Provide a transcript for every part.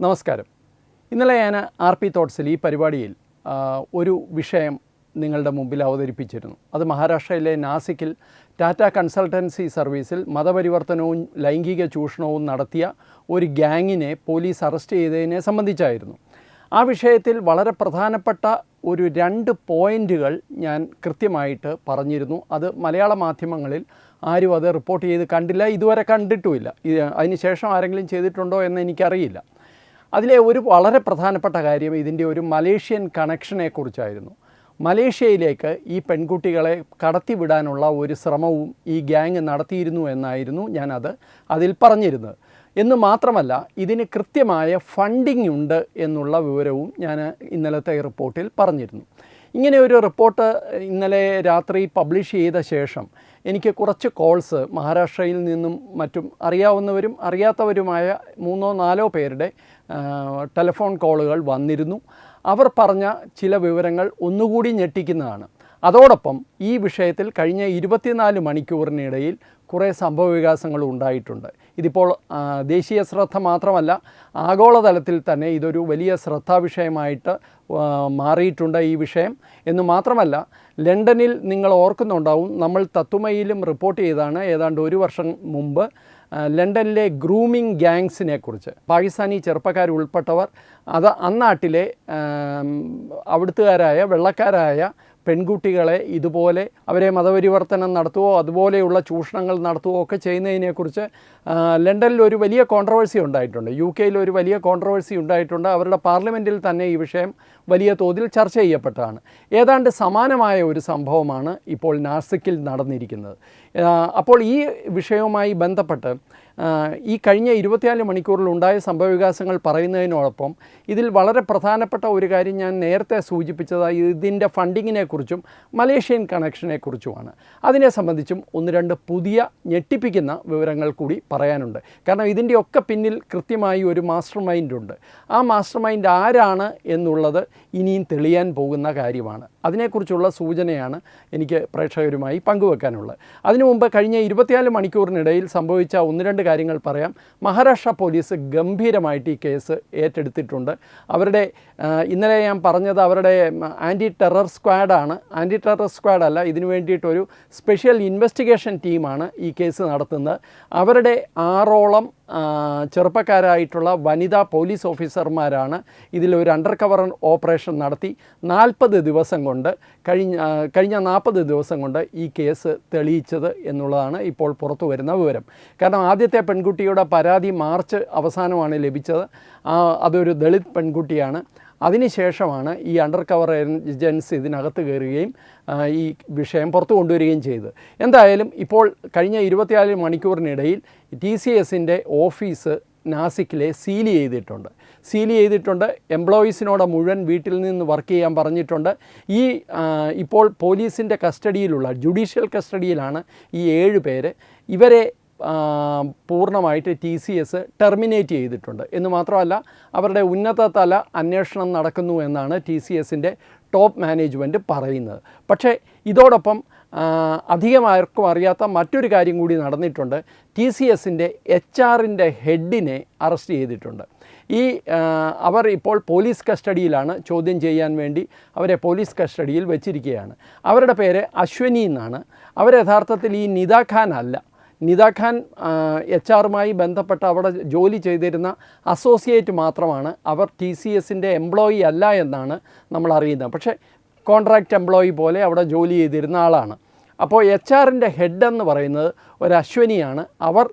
നമസ്കാരം. ഇന്നലെ ഞാൻ ആർ പി തോട്ട്സിൽ ഈ പരിപാടിയിൽ ഒരു വിഷയം നിങ്ങളുടെ മുമ്പിൽ അവതരിപ്പിച്ചിരുന്നു. അത് മഹാരാഷ്ട്രയിലെ നാസിക്കിൽ ടാറ്റ കൺസൾട്ടൻസി സർവീസിൽ മതപരിവർത്തനവും ലൈംഗിക ചൂഷണവും നടത്തിയ ഒരു ഗ്യാങ്ങിനെ പോലീസ് അറസ്റ്റ് ചെയ്തതിനെ സംബന്ധിച്ചായിരുന്നു. ആ വിഷയത്തിൽ വളരെ പ്രധാനപ്പെട്ട ഒരു 2 പോയിൻറ്റുകൾ ഞാൻ കൃത്യമായിട്ട് പറഞ്ഞിരുന്നു. അത് മലയാള മാധ്യമങ്ങളിൽ ആരും അത് റിപ്പോർട്ട് ചെയ്ത് കണ്ടില്ല, ഇതുവരെ കണ്ടിട്ടുമില്ല. അതിനുശേഷം ആരെങ്കിലും ചെയ്തിട്ടുണ്ടോ എന്ന് എനിക്കറിയില്ല. അതിലെ ഒരു വളരെ പ്രധാനപ്പെട്ട കാര്യം ഇതിൻ്റെ ഒരു മലേഷ്യൻ കണക്ഷനെക്കുറിച്ചായിരുന്നു. മലേഷ്യയിലേക്ക് ഈ പെൺകുട്ടികളെ കടത്തിവിടാനുള്ള ഒരു ശ്രമവും ഈ ഗ്യാങ് നടത്തിയിരുന്നു എന്നായിരുന്നു അതിൽ പറഞ്ഞിരുന്നത്. എന്ന് മാത്രമല്ല, ഇതിന് കൃത്യമായ ഫണ്ടിങ് ഉണ്ട് എന്നുള്ള വിവരവും ഞാൻ ഇന്നലത്തെ റിപ്പോർട്ടിൽ പറഞ്ഞിരുന്നു. ഇങ്ങനെ ഒരു റിപ്പോർട്ട് ഇന്നലെ രാത്രി പബ്ലിഷ് ചെയ്ത ശേഷം എനിക്ക് കുറച്ച് കോൾസ് മഹാരാഷ്ട്രയിൽ നിന്നും മറ്റും അറിയാവുന്നവരും അറിയാത്തവരുമായ 3-4 പേരുടെ ടെലിഫോൺ കോളുകൾ വന്നിരുന്നു. അവർ പറഞ്ഞ ചില വിവരങ്ങൾ ഒന്നുകൂടി ഞെട്ടിക്കുന്നതാണ്. അതോടൊപ്പം ഈ വിഷയത്തിൽ കഴിഞ്ഞ 24 മണിക്കൂറിനിടയിൽ കുറേ സംഭവവികാസങ്ങൾ ഉണ്ടായിട്ടുണ്ട്. ഇതിപ്പോൾ ദേശീയ ശ്രദ്ധ മാത്രമല്ല, ആഗോളതലത്തിൽ തന്നെ ഇതൊരു വലിയ ശ്രദ്ധാവിഷയമായിട്ട് മാറിയിട്ടുണ്ട് ഈ വിഷയം. എന്ന് മാത്രമല്ല, ലണ്ടനിൽ നിങ്ങൾ ഓർക്കുന്നുണ്ടാവും, നമ്മൾ തത്തുമയിലും റിപ്പോർട്ട് ചെയ്താണ് ഏതാണ്ട് 1 വർഷം മുമ്പ് ലണ്ടനിലെ ഗ്രൂമിംഗ് ഗ്യാങ്സിനെ കുറിച്ച്. പാകിസ്ഥാനി ചെറുപ്പക്കാരുൾപ്പെട്ടവർ അന്നാട്ടിലെ അവിടുത്തുകാരായ വെള്ളക്കാരായ പെൺകുട്ടികളെ ഇതുപോലെ അവരെ മതപരിവർത്തനം നടത്തുകയോ അതുപോലെയുള്ള ചൂഷണങ്ങൾ നടത്തുകയോ ഒക്കെ ചെയ്യുന്നതിനെക്കുറിച്ച് ലണ്ടനിൽ ഒരു വലിയ കോൺട്രവേഴ്സി ഉണ്ടായിട്ടുണ്ട്. UK ഒരു വലിയ കോൺട്രവേഴ്സി ഉണ്ടായിട്ടുണ്ട്. അവരുടെ പാർലമെൻറ്റിൽ തന്നെ ഈ വിഷയം വലിയ തോതിൽ ചർച്ച ചെയ്യപ്പെട്ടതാണ്. ഏതാണ്ട് സമാനമായ ഒരു സംഭവമാണ് ഇപ്പോൾ നാസിക്കിൽ നടന്നിരിക്കുന്നത്. അപ്പോൾ ഈ വിഷയവുമായി ബന്ധപ്പെട്ട് ഈ കഴിഞ്ഞ 24 മണിക്കൂറിൽ ഉണ്ടായ സംഭവവികാസങ്ങൾ പറയുന്നതിനോടൊപ്പം ഇതിൽ വളരെ പ്രധാനപ്പെട്ട ഒരു കാര്യം ഞാൻ നേരത്തെ സൂചിപ്പിച്ചത് ഇതിൻ്റെ ഫണ്ടിങ്ങിനെക്കുറിച്ചും മലേഷ്യൻ കണക്ഷനെക്കുറിച്ചുമാണ്. അതിനെ സംബന്ധിച്ചും 1-2 പുതിയ ഞെട്ടിപ്പിക്കുന്ന വിവരങ്ങൾ കൂടി പറയാനുണ്ട്. കാരണം ഇതിൻ്റെയൊക്കെ പിന്നിൽ കൃത്യമായി ഒരു മാസ്റ്റർ മൈൻഡ് ഉണ്ട്. ആ മാസ്റ്റർ മൈൻഡ് ആരാണ് എന്നുള്ളത് ഇനിയും തെളിയാൻ പോകുന്ന കാര്യമാണ്. അതിനെക്കുറിച്ചുള്ള സൂചനയാണ് എനിക്ക് പ്രേക്ഷകരുമായി പങ്കുവെക്കാനുള്ളത്. അതിനു മുമ്പ് കഴിഞ്ഞ 24 മണിക്കൂറിനിടയിൽ സംഭവിച്ച 1-2 കാര്യങ്ങൾ പറയാം. മഹാരാഷ്ട്ര പോലീസ് ഗംഭീരമായിട്ട് ഈ കേസ് ഏറ്റെടുത്തിട്ടുണ്ട്. അവരുടെ ഇന്നലെ ഞാൻ പറഞ്ഞത് അവരുടെ ആൻറ്റി ടെറർ സ്ക്വാഡാണ്. ആൻറ്റി ടെറർ സ്ക്വാഡല്ല, ഇതിനു വേണ്ടിയിട്ടൊരു സ്പെഷ്യൽ ഇൻവെസ്റ്റിഗേഷൻ ടീമാണ് ഈ കേസ് നടത്തുന്നത്. അവരുടെ 6ഓളം ചെറുപ്പക്കാരായിട്ടുള്ള വനിതാ പോലീസ് ഓഫീസർമാരാണ് ഇതിലൊരു അണ്ടർ കവർ ഓപ്പറേഷൻ നടത്തി 40 ദിവസം കൊണ്ട് കഴിഞ്ഞ 40 ദിവസം കൊണ്ട് ഈ കേസ് തെളിയിച്ചത് എന്നുള്ളതാണ് ഇപ്പോൾ പുറത്തു വരുന്ന വിവരം. കാരണം ആദ്യത്തെ പെൺകുട്ടിയുടെ പരാതി മാർച്ച് അവസാനമാണ് ലഭിച്ചത്. അതൊരു ദളിത് പെൺകുട്ടിയാണ്. അതിനുശേഷമാണ് ഈ അണ്ടർ കവർ ഏജൻസ് ഇതിനകത്ത് കയറുകയും ഈ വിഷയം പുറത്തു കൊണ്ടുവരികയും ചെയ്തത്. എന്തായാലും ഇപ്പോൾ കഴിഞ്ഞ 24 മണിക്കൂറിനിടയിൽ TCSൻ്റെ ഓഫീസ് നാസിക്കിലെ സീൽ ചെയ്തിട്ടുണ്ട്. എംപ്ലോയീസിനോട് മുഴുവൻ വീട്ടിൽ നിന്ന് വർക്ക് ചെയ്യാൻ പറഞ്ഞിട്ടുണ്ട്. ഇപ്പോൾ പോലീസിൻ്റെ കസ്റ്റഡിയിലുള്ള ജുഡീഷ്യൽ കസ്റ്റഡിയിലാണ് ഈ 7 പേര്. ഇവരെ പൂർണ്ണമായിട്ട് TCS ടെർമിനേറ്റ് ചെയ്തിട്ടുണ്ട്. എന്ന് മാത്രമല്ല, അവരുടെ ഉന്നതതല അന്വേഷണം നടക്കുന്നു എന്നാണ് TCSൻ്റെ ടോപ്പ് മാനേജ്മെൻറ്റ് പറയുന്നത്. പക്ഷേ ഇതോടൊപ്പം അധികം ആർക്കും അറിയാത്ത മറ്റൊരു കാര്യം കൂടി നടന്നിട്ടുണ്ട്. TCSൻ്റെ HR-ൻ്റെ ഹെഡിനെ അറസ്റ്റ് ചെയ്തിട്ടുണ്ട്. അവർ ഇപ്പോൾ പോലീസ് കസ്റ്റഡിയിലാണ്. ചോദ്യം ചെയ്യാൻ വേണ്ടി അവരെ പോലീസ് കസ്റ്റഡിയിൽ വെച്ചിരിക്കുകയാണ്. അവരുടെ പേര് അശ്വനി എന്നാണ്. അവർ യഥാർത്ഥത്തിൽ ഈ നിദ ഖാൻ അല്ല. നിദ ഖാൻ HR-മായി ബന്ധപ്പെട്ട് അവിടെ ജോലി ചെയ്തിരുന്ന അസോസിയേറ്റ് മാത്രമാണ്. അവർ TCSൻ്റെ എംപ്ലോയി അല്ല എന്നാണ് നമ്മൾ അറിയുന്നത്. പക്ഷേ കോൺട്രാക്റ്റ് എംപ്ലോയി പോലെ അവിടെ ജോലി ചെയ്തിരുന്ന ആളാണ്. അപ്പോൾ HR-ൻ്റെ ഹെഡ് എന്ന് പറയുന്നത് ഒരു അശ്വനിയാണ്. അവർ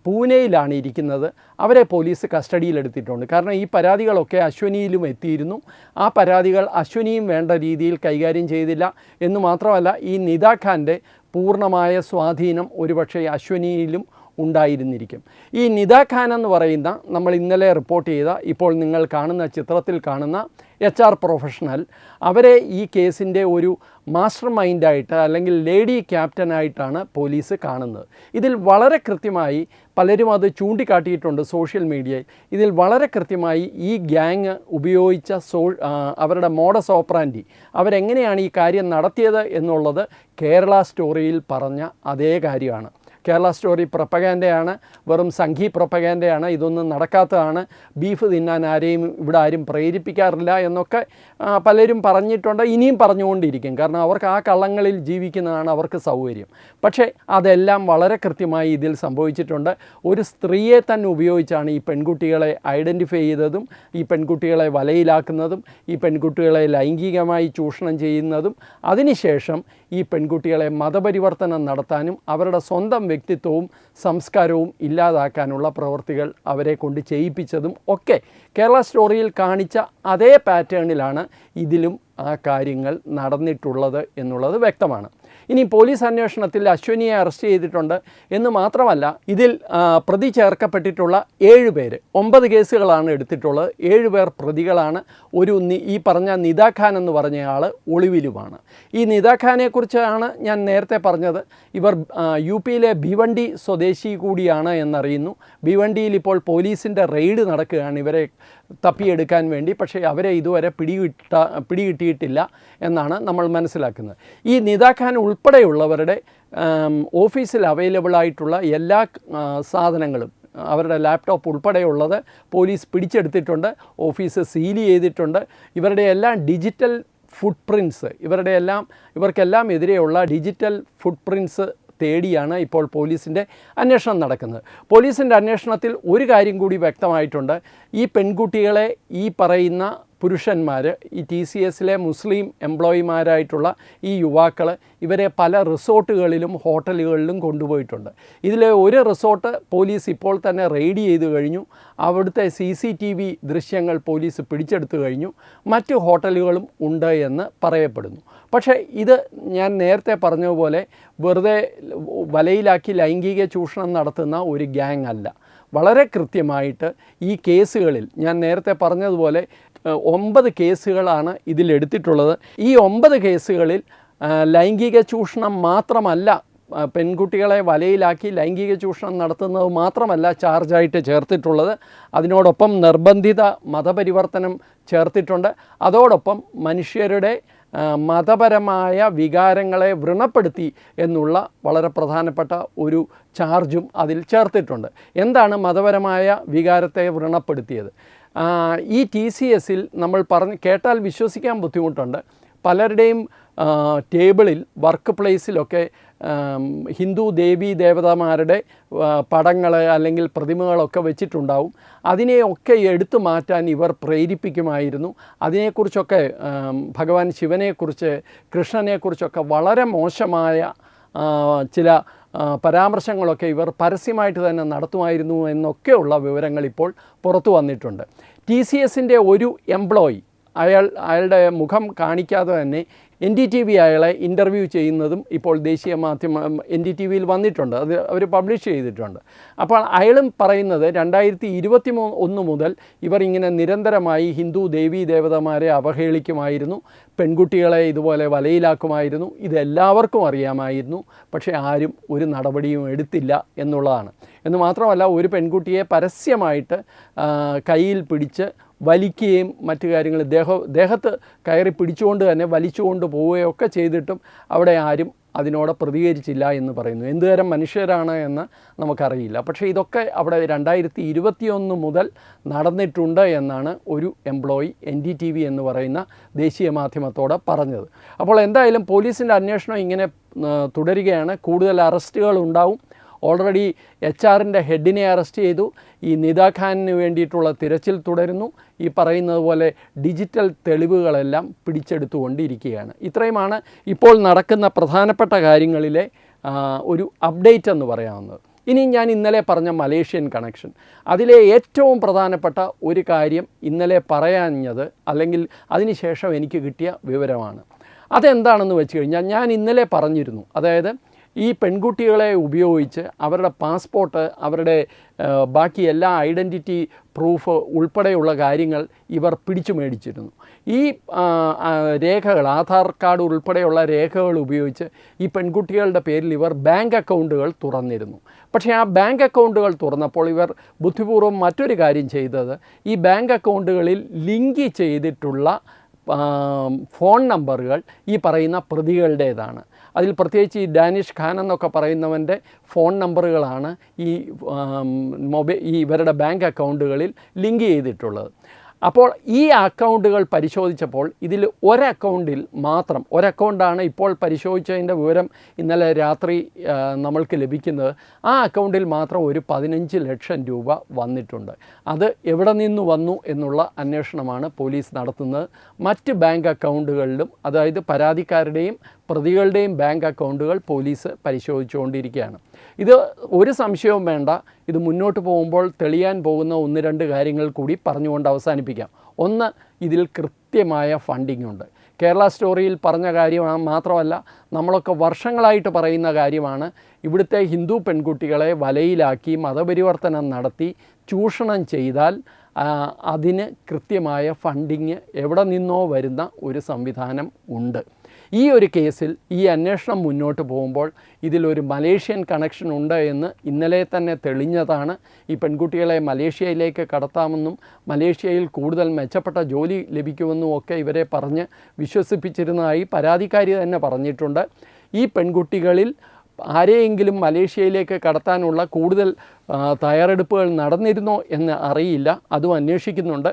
പൂനെയിലാണ് ഇരിക്കുന്നത്. അവരെ പോലീസ് കസ്റ്റഡിയിലെടുത്തിട്ടുണ്ട്. കാരണം ഈ പരാതികളൊക്കെ അശ്വനിയിലും എത്തിയിരുന്നു. ആ പരാതികൾ അശ്വനിയും വേണ്ട രീതിയിൽ കൈകാര്യം ചെയ്തില്ല. എന്ന് മാത്രമല്ല, ഈ നിദ ഖാൻ്റെ പൂർണ്ണമായ സ്വാധീനം ഒരുപക്ഷെ അശ്വനിയിലും ഉണ്ടായിരുന്നിരിക്കും. ഈ നിദ ഖാൻ എന്ന് പറയുന്ന നമ്മൾ ഇന്നലെ റിപ്പോർട്ട് ചെയ്ത ഇപ്പോൾ നിങ്ങൾ കാണുന്ന ചിത്രത്തിൽ കാണുന്ന HR പ്രൊഫഷണൽ, അവരെ ഈ കേസിൻ്റെ ഒരു മാസ്റ്റർ മൈൻഡായിട്ട് അല്ലെങ്കിൽ ലേഡി ക്യാപ്റ്റനായിട്ടാണ് പോലീസ് കാണുന്നത്. ഇതിൽ വളരെ കൃത്യമായി പലരും അത് ചൂണ്ടിക്കാട്ടിയിട്ടുണ്ട് സോഷ്യൽ മീഡിയയിൽ. ഇതിൽ വളരെ കൃത്യമായി ഈ ഗ്യാങ് ഉപയോഗിച്ച അവരുടെ മോഡസ് ഓപ്പറാൻഡി, അവരെങ്ങനെയാണ് ഈ കാര്യം നടത്തിയത് എന്നുള്ളത് കേരള സ്റ്റോറിയിൽ പറഞ്ഞ അതേ കാര്യമാണ്. കേരള സ്റ്റോറി പ്രൊപ്പഗാൻഡയാണ്, വെറും സംഘി പ്രൊപ്പഗാൻഡയാണ്, ഇതൊന്നും നടക്കാത്തതാണ്, ബീഫ് തിന്നാൻ ഇവിടെ ആരും പ്രേരിപ്പിക്കാറില്ല എന്നൊക്കെ പലരും പറഞ്ഞിട്ടുണ്ട്, ഇനിയും പറഞ്ഞുകൊണ്ടിരിക്കും. കാരണം അവർക്ക് ആ കള്ളങ്ങളിൽ ജീവിക്കുന്നതാണ് അവർക്ക് സൗകര്യം. പക്ഷേ അതെല്ലാം വളരെ കൃത്യമായി ഇതിൽ സംഭവിച്ചിട്ടുണ്ട്. ഒരു സ്ത്രീയെ തന്നെ ഉപയോഗിച്ചാണ് ഈ പെൺകുട്ടികളെ ഐഡൻറ്റിഫൈ ചെയ്തതും ഈ പെൺകുട്ടികളെ വലയിലാക്കുന്നതും ഈ പെൺകുട്ടികളെ ലൈംഗികമായി ചൂഷണം ചെയ്യുന്നതും അതിനുശേഷം ഈ പെൺകുട്ടികളെ മതപരിവർത്തനം നടത്താനും അവരുടെ സ്വന്തം വ്യക്തിത്വവും സംസ്കാരവും ഇല്ലാതാക്കാനുള്ള പ്രവൃത്തികൾ അവരെ കൊണ്ട് ചെയ്യിപ്പിച്ചതും ഒക്കെ കേരള സ്റ്റോറിയിൽ കാണിച്ച അതേ പാറ്റേണിലാണ് ഇതിലും ആ കാര്യങ്ങൾ നടന്നിട്ടുള്ളത് എന്നുള്ളത് വ്യക്തമാണ്. ഇനി പോലീസ് അന്വേഷണത്തിൽ അശ്വനിയെ അറസ്റ്റ് ചെയ്തിട്ടുണ്ട് എന്ന് മാത്രമല്ല, ഇതിൽ പ്രതി ചേർക്കപ്പെട്ടിട്ടുള്ള 7 പേര്, 9 കേസുകളാണ് എടുത്തിട്ടുള്ളത്. 7 പേർ പ്രതികളാണ്. ഈ പറഞ്ഞ നിദാ ഖാൻ എന്ന് പറഞ്ഞയാൾ ഒളിവിലുമാണ്. ഈ നിദാ ഖാനെക്കുറിച്ചാണ് ഞാൻ നേരത്തെ പറഞ്ഞത്. ഇവർ UP-യിലെ ഭിവണ്ടി സ്വദേശി കൂടിയാണ് എന്നറിയുന്നു. ഭിവണ്ടിയിൽ ഇപ്പോൾ പോലീസിൻ്റെ റെയ്ഡ് നടക്കുകയാണ് ഇവരെ തപ്പിയെടുക്കാൻ വേണ്ടി. പക്ഷേ അവരെ ഇതുവരെ പിടികിട്ടിയിട്ടില്ല എന്നാണ് നമ്മൾ മനസ്സിലാക്കുന്നത്. ഈ നിദാ ഖാൻ ഉൾപ്പെടെയുള്ളവരുടെ ഓഫീസിൽ അവൈലബിൾ ആയിട്ടുള്ള എല്ലാ സാധനങ്ങളും, അവരുടെ ലാപ്ടോപ്പ് ഉൾപ്പെടെയുള്ളത് പോലീസ് പിടിച്ചെടുത്തിട്ടുണ്ട്. ഓഫീസ് സീൽ ചെയ്തിട്ടുണ്ട്. ഇവരുടെ എല്ലാം ഡിജിറ്റൽ ഫുട് പ്രിൻറ്റ്സ്, ഇവർക്കെല്ലാം എതിരെയുള്ള ഡിജിറ്റൽ ഫുട് പ്രിൻറ്റ്സ് തേടിയാണ് ഇപ്പോൾ പോലീസിൻ്റെ അന്വേഷണം നടക്കുന്നത്. പോലീസിൻ്റെ അന്വേഷണത്തിൽ ഒരു കാര്യം കൂടി വ്യക്തമായിട്ടുണ്ട്. ഈ പെൺകുട്ടികളെ ഈ പറയുന്ന പുരുഷന്മാർ, ഈ TCSലെ മുസ്ലിം എംപ്ലോയിമാരായിട്ടുള്ള ഈ യുവാക്കൾ ഇവരെ പല റിസോർട്ടുകളിലും ഹോട്ടലുകളിലും കൊണ്ടുപോയിട്ടുണ്ട്. ഇതിലെ ഒരു റിസോർട്ട് പോലീസ് ഇപ്പോൾ തന്നെ റെയ്ഡ് ചെയ്ത് കഴിഞ്ഞു. അവിടുത്തെ CCTV ദൃശ്യങ്ങൾ പോലീസ് പിടിച്ചെടുത്തു കഴിഞ്ഞു. മറ്റ് ഹോട്ടലുകളും ഉണ്ട് എന്ന് പറയപ്പെടുന്നു. പക്ഷേ ഇത് ഞാൻ നേരത്തെ പറഞ്ഞതുപോലെ വെറുതെ വലയിലാക്കി ലൈംഗിക ചൂഷണം നടത്തുന്ന ഒരു ഗ്യാങ് അല്ല. വളരെ കൃത്യമായിട്ട് ഈ കേസുകളിൽ ഞാൻ നേരത്തെ പറഞ്ഞതുപോലെ 9 കേസുകളാണ് ഇതിലെടുത്തിട്ടുള്ളത്. ഈ 9 കേസുകളിൽ ലൈംഗിക ചൂഷണം മാത്രമല്ല, പെൺകുട്ടികളെ വലയിലാക്കി ലൈംഗിക ചൂഷണം നടത്തുന്നത് മാത്രമല്ല ചാർജായിട്ട് ചേർത്തിട്ടുള്ളത്. അതിനോടൊപ്പം നിർബന്ധിത മതപരിവർത്തനം ചേർത്തിട്ടുണ്ട്. അതോടൊപ്പം മനുഷ്യരുടെ മതപരമായ വികാരങ്ങളെ വ്രണപ്പെടുത്തി എന്നുള്ള വളരെ പ്രധാനപ്പെട്ട ഒരു ചാർജും അതിൽ ചേർത്തിട്ടുണ്ട്. എന്താണ് മതപരമായ വികാരത്തെ വ്രണപ്പെടുത്തിയത്? ഈ TCSൽ നമ്മൾ കേട്ടാൽ വിശ്വസിക്കാൻ ബുദ്ധിമുട്ടുണ്ട്. പലരുടെയും ടേബിളിൽ, വർക്ക് പ്ലേസിലൊക്കെ ഹിന്ദു ദേവീ ദേവതമാരുടെ പടങ്ങൾ അല്ലെങ്കിൽ പ്രതിമകളൊക്കെ വെച്ചിട്ടുണ്ടാവും. അതിനെയൊക്കെ എടുത്തു മാറ്റാൻ ഇവർ പ്രേരിപ്പിക്കുമായിരുന്നു. അതിനെക്കുറിച്ചൊക്കെ ഭഗവാൻ ശിവനെക്കുറിച്ച്, കൃഷ്ണനെക്കുറിച്ചൊക്കെ വളരെ മോശമായ ചില പരാമർശങ്ങളൊക്കെ ഇവർ പരസ്യമായിട്ട് തന്നെ നടത്തുമായിരുന്നു എന്നൊക്കെയുള്ള വിവരങ്ങൾ ഇപ്പോൾ പുറത്തു വന്നിട്ടുണ്ട്. TCSൻ്റെ ഒരു എംപ്ലോയി, അയാളുടെ മുഖം കാണിക്കാതെ തന്നെ NDTV അയാളെ ഇൻ്റർവ്യൂ ചെയ്യുന്നതും ഇപ്പോൾ ദേശീയ മാധ്യമം NDTVയിൽ വന്നിട്ടുണ്ട്. അത് അവർ പബ്ലിഷ് ചെയ്തിട്ടുണ്ട്. അപ്പോൾ അയാളും പറയുന്നത് 2021 മുതൽ ഇവർ ഇങ്ങനെ നിരന്തരമായി ഹിന്ദു ദേവീ ദേവതമാരെ അവഹേളിക്കുമായിരുന്നു, പെൺകുട്ടികളെ ഇതുപോലെ വലയിലാക്കുമായിരുന്നു. ഇതെല്ലാവർക്കും അറിയാമായിരുന്നു. പക്ഷേ ആരും ഒരു നടപടിയും എടുത്തില്ല എന്നുള്ളതാണ്. എന്ന് മാത്രമല്ല, ഒരു പെൺകുട്ടിയെ പരസ്യമായിട്ട് കയ്യിൽ പിടിച്ച് വലിക്കുകയും മറ്റു കാര്യങ്ങൾ ദേഹത്ത് കയറി പിടിച്ചുകൊണ്ട് തന്നെ വലിച്ചുകൊണ്ട് പോവുകയൊക്കെ ചെയ്തിട്ടും അവിടെ ആരും അതിനോട് പ്രതികരിച്ചില്ല എന്ന് പറയുന്നു. എന്തുതരം മനുഷ്യരാണ് എന്ന് നമുക്കറിയില്ല. പക്ഷേ ഇതൊക്കെ അവിടെ 2021 മുതൽ നടന്നിട്ടുണ്ട് എന്നാണ് ഒരു എംപ്ലോയി NDTV എന്ന് പറയുന്ന ദേശീയ മാധ്യമത്തോട് പറഞ്ഞത്. അപ്പോൾ എന്തായാലും പോലീസിൻ്റെ അന്വേഷണം ഇങ്ങനെ തുടരുകയാണ്. കൂടുതൽ അറസ്റ്റുകൾ ഉണ്ടാവും. ഓൾറെഡി HR-ൻ്റെ ഹെഡിനെ അറസ്റ്റ് ചെയ്തു. ഈ നിദാ ഖാനിന് വേണ്ടിയിട്ടുള്ള തിരച്ചിൽ തുടരുന്നു. ഈ പറയുന്നത് പോലെ ഡിജിറ്റൽ തെളിവുകളെല്ലാം പിടിച്ചെടുത്തുകൊണ്ടിരിക്കുകയാണ്. ഇത്രയുമാണ് ഇപ്പോൾ നടക്കുന്ന പ്രധാനപ്പെട്ട കാര്യങ്ങളിലെ ഒരു അപ്ഡേറ്റ് എന്ന് പറയാവുന്നത്. ഇനി ഞാൻ ഇന്നലെ പറഞ്ഞ മലേഷ്യൻ കണക്ഷൻ, അതിലെ ഏറ്റവും പ്രധാനപ്പെട്ട ഒരു കാര്യം ഇന്നലെ പറയാഞ്ഞത്, അല്ലെങ്കിൽ അതിനുശേഷം എനിക്ക് കിട്ടിയ വിവരമാണ്. അതെന്താണെന്ന് വെച്ച് കഴിഞ്ഞാൽ, ഞാൻ ഇന്നലെ പറഞ്ഞിരുന്നു, അതായത് ഈ പെൺകുട്ടികളെ ഉപയോഗിച്ച് അവരുടെ പാസ്പോർട്ട്, അവരുടെ ബാക്കി എല്ലാ ഐഡൻറ്റിറ്റി പ്രൂഫ് ഉൾപ്പെടെയുള്ള കാര്യങ്ങൾ ഇവർ പിടിച്ചു മേടിച്ചിരുന്നു. ഈ രേഖകൾ, ആധാർ കാർഡ് ഉൾപ്പെടെയുള്ള രേഖകൾ ഉപയോഗിച്ച് ഈ പെൺകുട്ടികളുടെ പേരിൽ ഇവർ ബാങ്ക് അക്കൗണ്ടുകൾ തുറന്നിരുന്നു. പക്ഷേ ആ ബാങ്ക് അക്കൗണ്ടുകൾ തുറന്നപ്പോൾ ഇവർ ബുദ്ധിപൂർവ്വം മറ്റൊരു കാര്യം ചെയ്തത്, ഈ ബാങ്ക് അക്കൗണ്ടുകളിൽ ലിങ്ക് ചെയ്തിട്ടുള്ള ഫോൺ നമ്പറുകൾ ഈ പറയുന്ന പ്രതികളുടേതാണ്. അതിൽ പ്രത്യേകിച്ച് ഈ ഡാനിഷ് ഖാൻ എന്നൊക്കെ പറയുന്നവൻ്റെ ഫോൺ നമ്പറുകളാണ് ഈ ഇവരുടെ ബാങ്ക് അക്കൗണ്ടുകളിൽ ലിങ്ക് ചെയ്തിട്ടുള്ളത്. അപ്പോൾ ഈ അക്കൗണ്ടുകൾ പരിശോധിച്ചപ്പോൾ ഇതിൽ ഒരക്കൗണ്ടിൽ മാത്രം, ഒരക്കൗണ്ടാണ് ഇപ്പോൾ പരിശോധിച്ചതിൻ്റെ വിവരം ഇന്നലെ രാത്രി നമ്മൾക്ക് ലഭിക്കുന്നത്. ആ അക്കൗണ്ടിൽ മാത്രം ഒരു 15 ലക്ഷം രൂപ വന്നിട്ടുണ്ട്. അത് എവിടെ നിന്ന് വന്നു എന്നുള്ള അന്വേഷണമാണ് പോലീസ് നടത്തുന്നത്. മറ്റ് ബാങ്ക് അക്കൗണ്ടുകളിലും, അതായത് പരാതിക്കാരുടെയും പ്രതികളുടെയും ബാങ്ക് അക്കൗണ്ടുകൾ പോലീസ് പരിശോധിച്ചുകൊണ്ടിരിക്കുകയാണ്. ഇത് ഒരു സംശയവും വേണ്ട, ഇത് മുന്നോട്ട് പോകുമ്പോൾ തെളിയാൻ പോകുന്ന 1-2 കാര്യങ്ങൾ കൂടി പറഞ്ഞുകൊണ്ട് അവസാനിപ്പിക്കാം. ഒന്ന്, ഇതിൽ കൃത്യമായ ഫണ്ടിംഗ് ഉണ്ട്. കേരള സ്റ്റോറിയിൽ പറഞ്ഞ കാര്യമാണ്, മാത്രമല്ല നമ്മളൊക്കെ വർഷങ്ങളായിട്ട് പറയുന്ന കാര്യമാണ്. ഇവിടുത്തെ ഹിന്ദു പെൺകുട്ടികളെ വലയിലാക്കി മതപരിവർത്തനം നടത്തി ചൂഷണം ചെയ്താൽ അതിന് കൃത്യമായ ഫണ്ടിങ് എവിടെ നിന്നോ വരുന്ന ഒരു സംവിധാനം ഉണ്ട്. ഈ ഒരു കേസിൽ ഈ അന്വേഷണം മുന്നോട്ട് പോകുമ്പോൾ ഇതിലൊരു മലേഷ്യൻ കണക്ഷൻ ഉണ്ട് എന്ന് ഇന്നലെ തന്നെ തെളിഞ്ഞതാണ്. ഈ പെൺകുട്ടികളെ മലേഷ്യയിലേക്ക് കടത്താമെന്നും മലേഷ്യയിൽ കൂടുതൽ മെച്ചപ്പെട്ട ജോലി ലഭിക്കുമെന്നും ഒക്കെ ഇവരെ പറഞ്ഞ് വിശ്വസിപ്പിച്ചിരുന്നതായി പരാതിക്കാരി തന്നെ പറഞ്ഞിട്ടുണ്ട്. ഈ പെൺകുട്ടികളിൽ ആരെയെങ്കിലും മലേഷ്യയിലേക്ക് കടത്താനുള്ള കൂടുതൽ തയ്യാറെടുപ്പുകൾ നടന്നിരുന്നോ എന്ന് അറിയില്ല, അതും അന്വേഷിക്കുന്നുണ്ട്.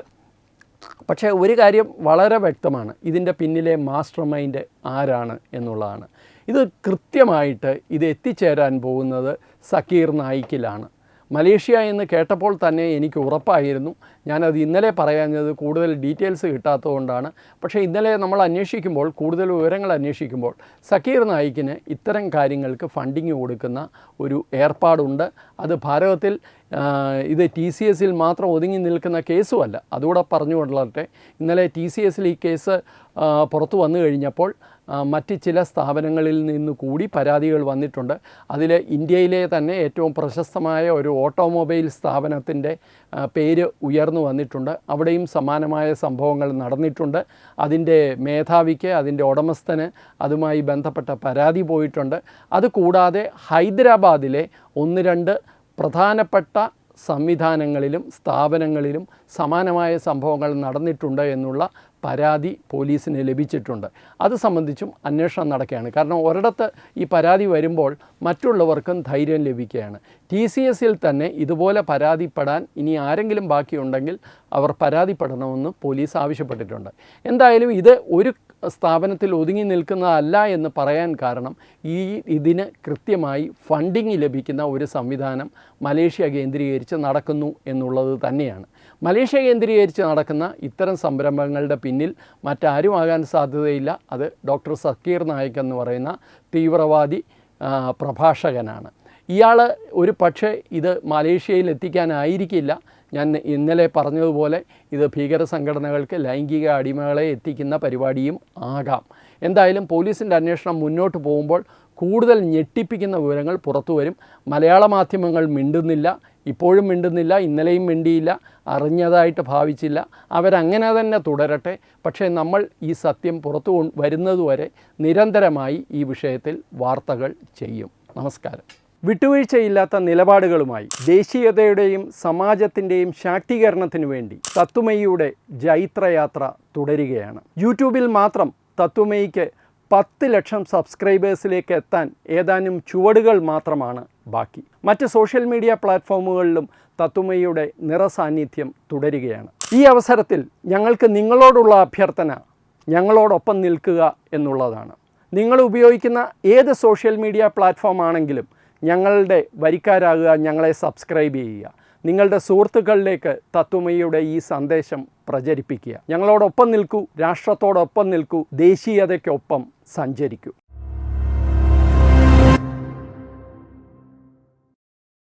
പക്ഷേ ഒരു കാര്യം വളരെ വ്യക്തമാണ്, ഇതിൻ്റെ പിന്നിലെ മാസ്റ്റർ മൈൻഡ് ആരാണ് എന്നുള്ളതാണ്. ഇത് കൃത്യമായിട്ട് ഇത് എത്തിച്ചേരാൻ പോകുന്നത് സക്കീർ നായിക്കിലാണ്. മലേഷ്യ എന്ന് കേട്ടപ്പോൾ തന്നെ എനിക്ക് ഉറപ്പായിരുന്നു. ഞാനത് ഇന്നലെ പറയാഞ്ഞത് കൂടുതൽ ഡീറ്റെയിൽസ് കിട്ടാത്തതുകൊണ്ടാണ്. പക്ഷേ ഇന്നലെ നമ്മൾ അന്വേഷിക്കുമ്പോൾ, കൂടുതൽ വിവരങ്ങൾ അന്വേഷിക്കുമ്പോൾ സക്കീർ നായിക്കിന് ഇത്തരം കാര്യങ്ങൾക്ക് ഫണ്ടിങ് കൊടുക്കുന്ന ഒരു ഏർപ്പാടുണ്ട്. അത് ഭാരതത്തിൽ ഇത് TCS മാത്രം ഒതുങ്ങി നിൽക്കുന്ന കേസുമല്ല. അതുകൂടെ പറഞ്ഞുകൊള്ളട്ടെ, ഇന്നലെ TCS ഈ കേസ് പുറത്തു വന്നു കഴിഞ്ഞപ്പോൾ മറ്റ് ചില സ്ഥാപനങ്ങളിൽ നിന്ന് കൂടി പരാതികൾ വന്നിട്ടുണ്ട്. അതിൽ ഇന്ത്യയിലെ തന്നെ ഏറ്റവും പ്രശസ്തമായ ഒരു ഓട്ടോമൊബൈൽ സ്ഥാപനത്തിൻ്റെ പേര് ഉയർന്നു വന്നിട്ടുണ്ട്. അവിടെയും സമാനമായ സംഭവങ്ങൾ നടന്നിട്ടുണ്ട്. അതിൻ്റെ മേധാവിക്ക്, അതിൻ്റെ ഉടമസ്ഥന് അതുമായി ബന്ധപ്പെട്ട പരാതി പോയിട്ടുണ്ട്. അതുകൂടാതെ ഹൈദരാബാദിലെ 1-2 പ്രധാനപ്പെട്ട സംവിധാനങ്ങളിലും സ്ഥാപനങ്ങളിലും സമാനമായ സംഭവങ്ങൾ നടന്നിട്ടുണ്ട് എന്നുള്ള പരാതി പോലീസിന് ലഭിച്ചിട്ടുണ്ട്. അത് സംബന്ധിച്ചും അന്വേഷണം നടക്കുകയാണ്. കാരണം ഒരിടത്ത് ഈ പരാതി വരുമ്പോൾ മറ്റുള്ളവർക്കും ധൈര്യം ലഭിക്കുകയാണ്. TCS തന്നെ ഇതുപോലെ പരാതിപ്പെടാൻ ഇനി ആരെങ്കിലും ബാക്കിയുണ്ടെങ്കിൽ അവർ പരാതിപ്പെടണമെന്ന് പോലീസ് ആവശ്യപ്പെട്ടിട്ടുണ്ട്. എന്തായാലും ഇത് ഒരു സ്ഥാപനത്തിൽ ഒതുങ്ങി നിൽക്കുന്നതല്ല എന്ന് പറയാൻ കാരണം ഇതിന് കൃത്യമായി ഫണ്ടിങ് ലഭിക്കുന്ന ഒരു സംവിധാനം മലേഷ്യ കേന്ദ്രീകരിച്ച് നടക്കുന്നു എന്നുള്ളത് തന്നെയാണ്. മലേഷ്യ കേന്ദ്രീകരിച്ച് നടക്കുന്ന ഇത്തരം സംരംഭങ്ങളുടെ പിന്നിൽ മറ്റാരുമാകാൻ സാധ്യതയില്ല. അത് ഡോക്ടർ സക്കീർ നായിക് എന്ന് പറയുന്ന തീവ്രവാദി പ്രഭാഷകനാണ്. ഇയാൾ ഒരു പക്ഷേ ഇത് മലേഷ്യയിൽ എത്തിക്കാനായിരിക്കില്ല. ഞാൻ ഇന്നലെ പറഞ്ഞതുപോലെ ഇത് ഭീകര സംഘടനകൾക്ക് ലൈംഗിക അടിമകളെ എത്തിക്കുന്ന പരിപാടിയും ആകാം. എന്തായാലും പോലീസിൻ്റെ അന്വേഷണം മുന്നോട്ട് പോകുമ്പോൾ കൂടുതൽ ഞെട്ടിപ്പിക്കുന്ന വിവരങ്ങൾ പുറത്തു വരും. മലയാള മാധ്യമങ്ങൾ മിണ്ടുന്നില്ല, ഇപ്പോഴും മിണ്ടുന്നില്ല, ഇന്നലെയും മിണ്ടിയില്ല, അറിഞ്ഞതായിട്ട് ഭാവിച്ചില്ല. അവരങ്ങനെ തന്നെ തുടരട്ടെ. പക്ഷേ നമ്മൾ ഈ സത്യം പുറത്തു വരുന്നതുവരെ നിരന്തരമായി ഈ വിഷയത്തിൽ വാർത്തകൾ ചെയ്യും. നമസ്കാരം. വിട്ടുവീഴ്ചയില്ലാത്ത നിലപാടുകളുമായി ദേശീയതയുടെയും സമാജത്തിൻ്റെയും ശാക്തീകരണത്തിനു വേണ്ടി തത്വമയിയുടെ ജൈത്രയാത്ര തുടരുകയാണ്. യൂട്യൂബിൽ മാത്രം തത്വമയിക്ക് 10 ലക്ഷം സബ്സ്ക്രൈബേഴ്സിലേക്ക് എത്താൻ ഏതാനും ചുവടുകൾ മാത്രമാണ് ബാക്കി. മറ്റ് സോഷ്യൽ മീഡിയ പ്ലാറ്റ്ഫോമുകളിലും തത്വമയിയുടെ നിറസാന്നിധ്യം തുടരുകയാണ്. ഈ അവസരത്തിൽ ഞങ്ങൾക്ക് നിങ്ങളോടുള്ള അഭ്യർത്ഥന ഞങ്ങളോടൊപ്പം നിൽക്കുക എന്നുള്ളതാണ്. നിങ്ങൾ ഉപയോഗിക്കുന്ന ഏത് സോഷ്യൽ മീഡിയ പ്ലാറ്റ്ഫോം ആണെങ്കിലും ഞങ്ങളുടെ വരിക്കാരാകുക, ഞങ്ങളെ സബ്സ്ക്രൈബ് ചെയ്യുക, നിങ്ങളുടെ സുഹൃത്തുക്കളിലേക്ക് തത്വമയിയുടെ ഈ സന്ദേശം പ്രചരിപ്പിക്കുക. ഞങ്ങളോടൊപ്പം നിൽക്കൂ, രാഷ്ട്രത്തോടൊപ്പം നിൽക്കൂ, ദേശീയതയ്ക്കൊപ്പം സഞ്ചരിക്കൂ.